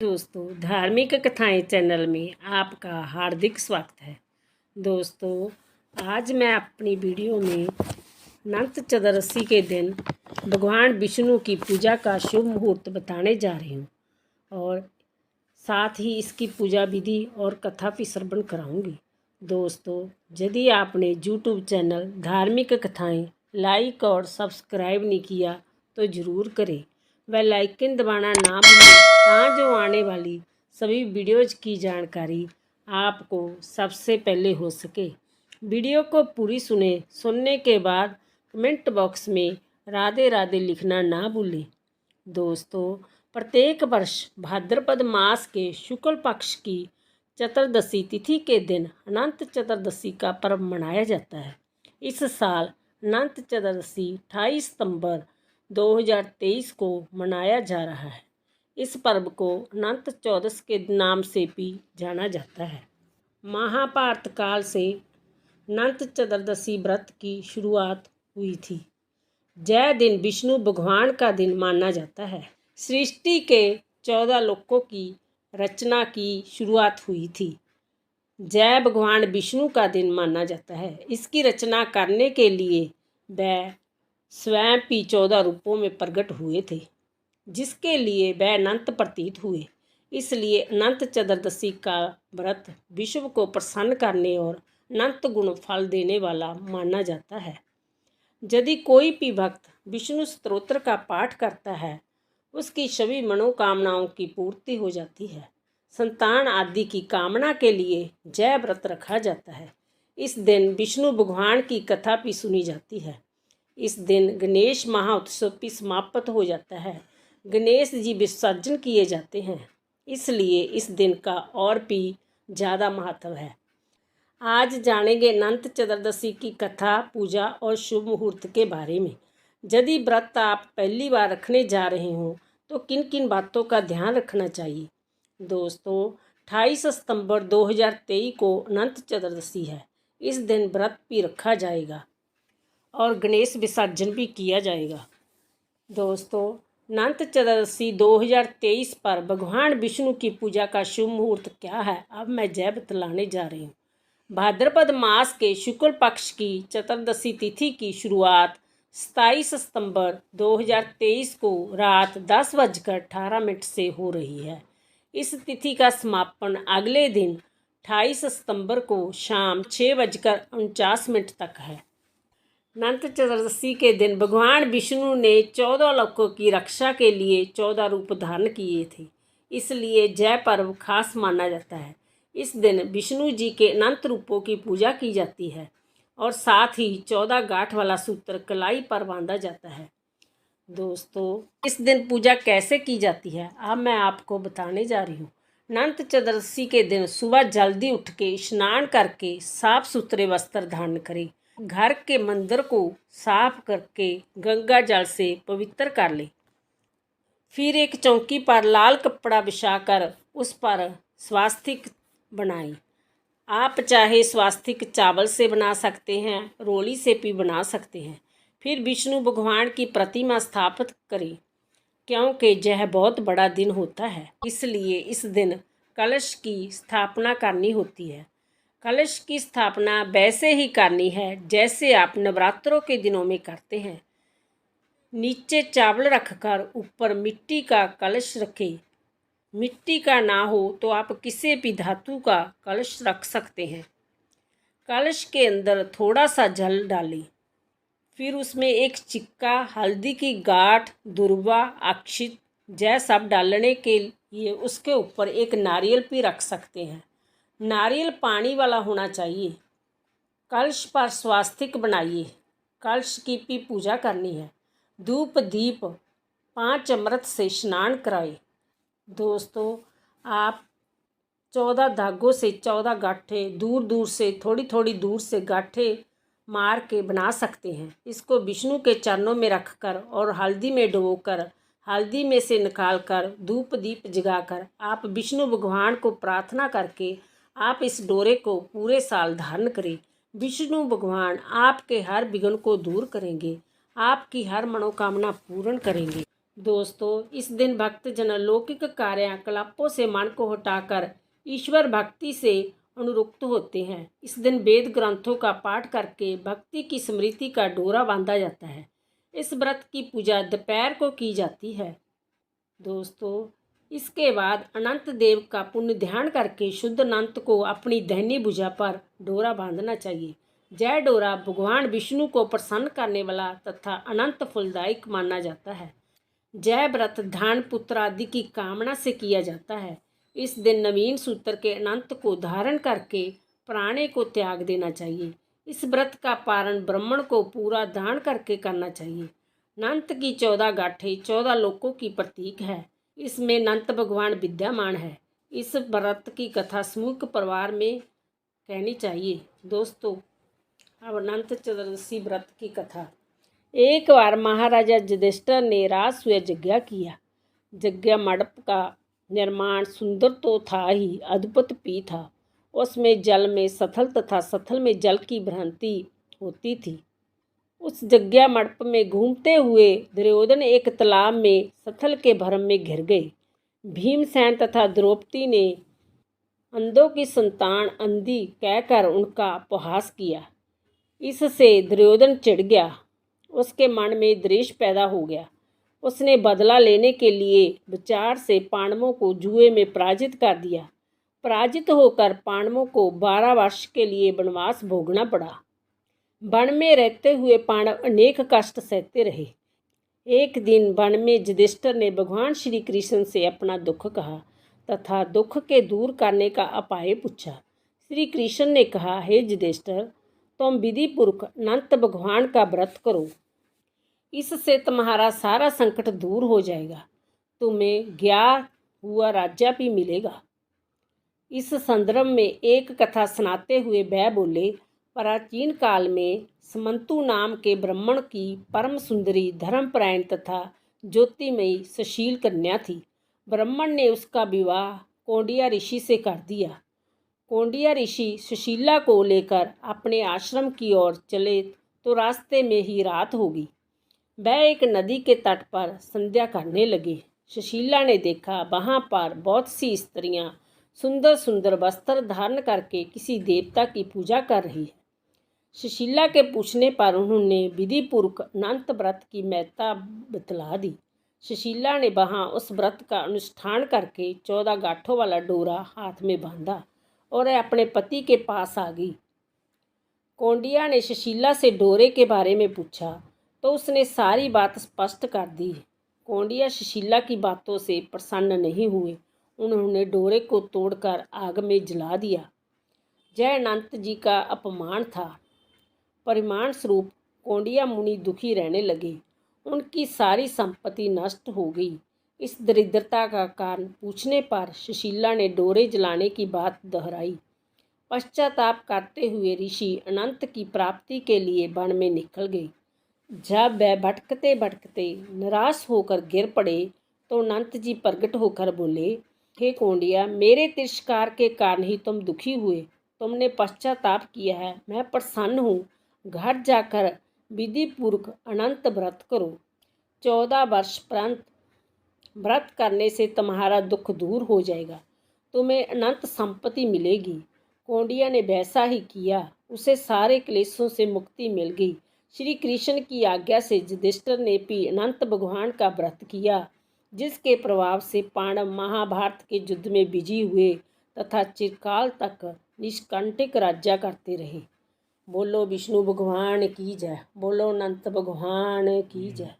दोस्तों, धार्मिक कथाएं चैनल में आपका हार्दिक स्वागत है। दोस्तों, आज मैं अपनी वीडियो में अनंत चतुर्दशी के दिन भगवान विष्णु की पूजा का शुभ मुहूर्त बताने जा रही हूँ और साथ ही इसकी पूजा विधि और कथा भी श्रवण कराऊंगी। दोस्तों, यदि आपने यूट्यूब चैनल धार्मिक कथाएं लाइक और सब्सक्राइब नहीं किया तो ज़रूर करें। बेल आइकन दबाना ना भूलें जो आने वाली सभी वीडियोज़ की जानकारी आपको सबसे पहले हो सके। वीडियो को पूरी सुनने के बाद कमेंट बॉक्स में राधे राधे लिखना ना भूलें। दोस्तों, प्रत्येक वर्ष भाद्रपद मास के शुक्ल पक्ष की चतुर्दशी तिथि के दिन अनंत चतुर्दशी का पर्व मनाया जाता है। इस साल अनंत चतुर्दशी 28 सितंबर 2023 को मनाया जा रहा है। इस पर्व को अनंत चौदस के नाम से भी जाना जाता है। महाभारत काल से अनंत चतुर्दशी व्रत की शुरुआत हुई थी। यह दिन विष्णु भगवान का दिन माना जाता है। सृष्टि के 14 लोकों की रचना की शुरुआत हुई थी। जय भगवान विष्णु का दिन माना जाता है। इसकी रचना करने के लिए वह स्वयं भी 14 रूपों में प्रकट हुए थे, जिसके लिए वह अनंत प्रतीत हुए। इसलिए अनंत चतुर्दशी का व्रत विश्व को प्रसन्न करने और अनंत गुण फल देने वाला माना जाता है। यदि कोई भी भक्त विष्णु स्तोत्र का पाठ करता है, उसकी सभी मनोकामनाओं की पूर्ति हो जाती है। संतान आदि की कामना के लिए जय व्रत रखा जाता है। इस दिन विष्णु भगवान की कथा भी सुनी जाती है। इस दिन गणेश महाउत्सव भी समाप्त हो जाता है। गणेश जी विसर्जन किए जाते हैं, इसलिए इस दिन का और भी ज़्यादा महत्व है। आज जानेंगे अनंत चतुर्दशी की कथा, पूजा और शुभ मुहूर्त के बारे में। यदि व्रत आप पहली बार रखने जा रहे हों तो किन किन बातों का ध्यान रखना चाहिए। दोस्तों, 28 सितंबर 2023 को अनंत चतुर्दशी है। इस दिन व्रत भी रखा जाएगा और गणेश विसर्जन भी किया जाएगा। दोस्तों, अनंत चतुर्दशी 2023 पर भगवान विष्णु की पूजा का शुभ मुहूर्त क्या है, अब मैं जय बतलाने जा रही हूँ। भाद्रपद मास के शुक्ल पक्ष की चतुर्दशी तिथि की शुरुआत 27 सितंबर 2023 को रात 10:18 से हो रही है। इस तिथि का समापन अगले दिन 28 सितंबर को शाम 6:49 तक है। अनंत चतुर्दशी के दिन भगवान विष्णु ने 14 लोकों की रक्षा के लिए 14 रूप धारण किए थे, इसलिए जय पर्व खास माना जाता है। इस दिन विष्णु जी के अनंत रूपों की पूजा की जाती है और साथ ही 14 गांठ वाला सूत्र कलाई पर बांधा जाता है। दोस्तों, इस दिन पूजा कैसे की जाती है, अब मैं आपको बताने जा रही हूँ। अनंत चतुर्दशी के दिन सुबह जल्दी उठ के स्नान करके साफ सुथरे वस्त्र धारण करें। घर के मंदिर को साफ करके गंगा जल से पवित्र कर ले। फिर एक चौकी पर लाल कपड़ा बिछाकर उस पर स्वास्तिक बनाएं। आप चाहे स्वास्तिक चावल से बना सकते हैं, रोली से भी बना सकते हैं। फिर विष्णु भगवान की प्रतिमा स्थापित करें, क्योंकि यह बहुत बड़ा दिन होता है, इसलिए इस दिन कलश की स्थापना करनी होती है। कलश की स्थापना वैसे ही करनी है जैसे आप नवरात्रों के दिनों में करते हैं। नीचे चावल रखकर ऊपर मिट्टी का कलश रखें। मिट्टी का ना हो तो आप किसी भी धातु का कलश रख सकते हैं। कलश के अंदर थोड़ा सा जल डालें। फिर उसमें एक चिक्का, हल्दी की गांठ, दुर्वा, अक्षित, जय सब डालने के लिए उसके ऊपर एक नारियल भी रख सकते हैं। नारियल पानी वाला होना चाहिए। कलश पर स्वास्तिक बनाइए। कलश की भी पूजा करनी है। धूप दीप 5 अमृत से स्नान कराए। दोस्तों, आप 14 धागों से 14 गांठें दूर दूर से, थोड़ी थोड़ी दूर से गांठें मार के बना सकते हैं। इसको विष्णु के चरणों में रखकर और हल्दी में डुबोकर, हल्दी में से निकालकर धूप दीप जगाकर आप विष्णु भगवान को प्रार्थना करके आप इस डोरे को पूरे साल धारण करें। विष्णु भगवान आपके हर विघ्न को दूर करेंगे, आपकी हर मनोकामना पूर्ण करेंगे। दोस्तों, इस दिन भक्तजन अलौकिक कार्यकलापों से मन को हटाकर ईश्वर भक्ति से अनुरक्त होते हैं। इस दिन वेद ग्रंथों का पाठ करके भक्ति की स्मृति का डोरा बांधा जाता है। इस व्रत की पूजा दोपहर को की जाती है। दोस्तों, इसके बाद अनंत देव का पुण्य ध्यान करके शुद्ध अनंत को अपनी दाहिनी भुजा पर डोरा बांधना चाहिए। जय डोरा भगवान विष्णु को प्रसन्न करने वाला तथा अनंत फलदायक माना जाता है। जय व्रत धन पुत्र आदि की कामना से किया जाता है। इस दिन नवीन सूत्र के अनंत को धारण करके पुराने को त्याग देना चाहिए। इस व्रत का पारण ब्राह्मण को पूरा दान करके करना चाहिए। अनंत की 14 गांठें 14 लोकों की प्रतीक है। इसमें अनंत भगवान विद्यमान है। इस व्रत की कथा समूह परिवार में कहनी चाहिए। दोस्तों, अब अनंत चतुर्दशी व्रत की कथा। एक बार महाराजा युधिष्ठिर ने राजसूय यज्ञ किया। यज्ञ मंडप का निर्माण सुंदर तो था ही, अद्भुत भी था। उसमें जल में सथल तथा सथल में जल की भ्रांति होती थी। उस यज्ञ मंडप में घूमते हुए दुर्योधन एक तालाब में सथल के भ्रम में घिर गए। भीमसेन तथा द्रौपदी ने अंधों की संतान अंधी कहकर उनका उपहास किया। इससे दुर्योधन चिढ़ गया। उसके मन में द्वेष पैदा हो गया। उसने बदला लेने के लिए विचार से पांडवों को जुए में पराजित कर दिया। पराजित होकर पांडवों को 12 वर्ष के लिए वनवास भोगना पड़ा। वन में रहते हुए पांडव अनेक कष्ट सहते रहे। एक दिन वन में युधिष्ठिर ने भगवान श्री कृष्ण से अपना दुख कहा तथा दुख के दूर करने का उपाय पूछा। श्री कृष्ण ने कहा, हे युधिष्ठिर, तुम विधिपूर्वक अनंत भगवान का व्रत करो। इससे तुम्हारा सारा संकट दूर हो जाएगा। तुम्हें ज्ञात हुआ राज्य भी मिलेगा। इस संदर्भ में एक कथा सुनाते हुए वह बोले, प्राचीन काल में समंतु नाम के ब्राह्मण की परम सुंदरी धर्मपरायण तथा ज्योतिमयी सुशील कन्या थी। ब्राह्मण ने उसका विवाह कौंडिया ऋषि से कर दिया। कौंडिया ऋषि सुशीला को लेकर अपने आश्रम की ओर चले तो रास्ते में ही रात होगी। वह एक नदी के तट पर संध्या करने लगे। सुशीला ने देखा वहाँ पर बहुत सी स्त्रियाँ सुंदर सुंदर वस्त्र धारण करके किसी देवता की पूजा कर रही है। सुशीला के पूछने पर उन्होंने विधिपूर्वक अनंत व्रत की महत्ता बतला दी। सुशीला ने वहाँ उस व्रत का अनुष्ठान करके 14 गांठों वाला डोरा हाथ में बांधा और अपने पति के पास आ गई। कौंडिया ने सुशीला से डोरे के बारे में पूछा तो उसने सारी बात स्पष्ट कर दी। कौंडिया सुशीला की बातों से प्रसन्न नहीं हुए। उन्होंने डोरे को तोड़कर आग में जला दिया। जय अनंत जी का अपमान था। परिणाम स्वरूप कौंडिया मुनि दुखी रहने लगे। उनकी सारी संपत्ति नष्ट हो गई। इस दरिद्रता का कारण पूछने पर सुशीला ने डोरे जलाने की बात दोहराई। पश्चाताप करते हुए ऋषि अनंत की प्राप्ति के लिए वन में निकल गए। जब वह भटकते भटकते निराश होकर गिर पड़े तो अनंत जी प्रकट होकर बोले, हे कौंडिया, मेरे तिरस्कार के कारण ही तुम दुखी हुए। तुमने पश्चाताप किया है, मैं प्रसन्न हूँ। घर जाकर विधिपूर्वक अनंत व्रत करो। 14 वर्ष पर्यंत व्रत करने से तुम्हारा दुख दूर हो जाएगा। तुम्हें अनंत संपत्ति मिलेगी। कौंडिया ने वैसा ही किया। उसे सारे क्लेशों से मुक्ति मिल गई। श्री कृष्ण की आज्ञा से युधिष्ठिर ने भी अनंत भगवान का व्रत किया, जिसके प्रभाव से पांडव महाभारत के युद्ध में विजयी हुए तथा चिरकाल तक निष्कंटक राज्य करते रहे। बोलो विष्णु भगवान की जय। बोलो अनंत भगवान की जय।